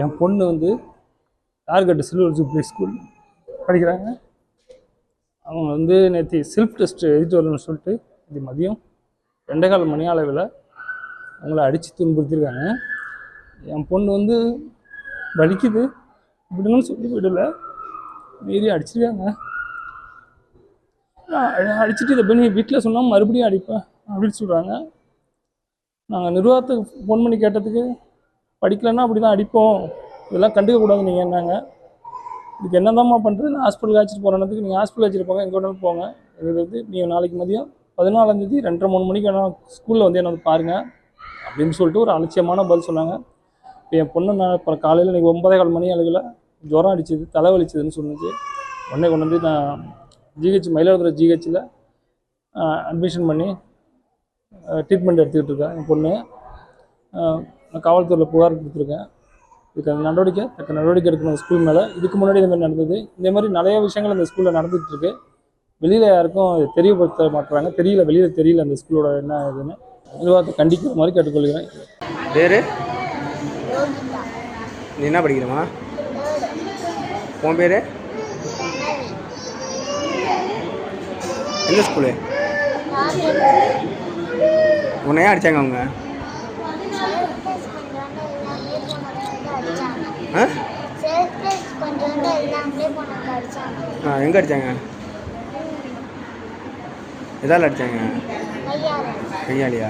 என் பொண்ணு வந்து target silver jubilee school படிக்கிறாங்க. அவங்க வந்து நேற்று செல்ஃப் டெஸ்ட் எழுதிட்டு வரணும்னு சொல்லிட்டு இது மதியம் 2:15 மணி அளவில் அவங்கள அடித்து துன்புறுத்திருக்காங்க. என் பொண்ணு வந்து வலிக்குது விடுங்கன்னு சொல்லி விடலை, மீறி அடிச்சிருக்காங்க. அடிச்சுட்டு இதை பண்ணி வீட்டில் சொன்னால் மறுபடியும் அடிப்பேன் அப்படின்னு சொல்கிறாங்க. நாங்கள் நிர்வாகத்துக்கு ஃபோன் பண்ணி கேட்டதுக்கு படிக்கலைன்னா அப்படி தான் அடிப்போம், இதெல்லாம் கண்டுக்கக்கூடாது நீங்கள் என்னங்க, இதுக்கு என்னதாம்மா பண்ணுறது, நான் ஹாஸ்பிட்டலுக்கு அழைச்சிட்டு போகிறதுக்கு நீங்கள் ஹாஸ்பிட்டல் வச்சுட்டு போங்க, எங்கே வேணாலும் போங்க, இது வந்து நீங்கள் நாளைக்கு மதியம் 14ஆம் தேதி 2:30-3 மணிக்கு வேணால் ஸ்கூலில் வந்து என்ன வந்து பாருங்கள் அப்படின்னு சொல்லிட்டு ஒரு அலட்சியமான பதில் சொன்னாங்க. இப்போ என் பொண்ணு நான் இப்போ காலையில் இன்றைக்கி 9:15 மணி அளவில் ஜுரம் அடிச்சது, தலைவலிச்சதுன்னு சொன்னிச்சு. உடனே கொண்டு வந்து நான் மயிலாடுதுறை ஜிஹெச்சில் அட்மிஷன் பண்ணி ட்ரீட்மெண்ட் எடுத்துக்கிட்டு இருக்கேன். என் பொண்ணு நான் காவல்துறையில் புகார் கொடுத்துருக்கேன். இதுக்கு தக்க நடவடிக்கை எடுக்கணும் ஸ்கூல் மேலே. இதுக்கு முன்னாடி இந்த மாதிரி நடந்தது, இந்த மாதிரி நிறைய விஷயங்கள் அந்த ஸ்கூலில் நடந்துகிட்ருக்கு. வெளியில் யாருக்கும் தெரியப்படுத்த மாட்டுறாங்க, வெளியில் தெரியல அந்த ஸ்கூலோட என்ன இதுன்னு. நிர்வாகத்தை கண்டிக்கிற மாதிரி கேட்டுக்கொள்கிறேன். பேர் நீ என்ன படிக்கிறமா? உன் பேர் எந்த ஸ்கூலு? உன்னையா அடித்தாங்க அவங்க? எங்கே அடித்தாங்க? எதால் அடித்தாங்க? கையாலியா?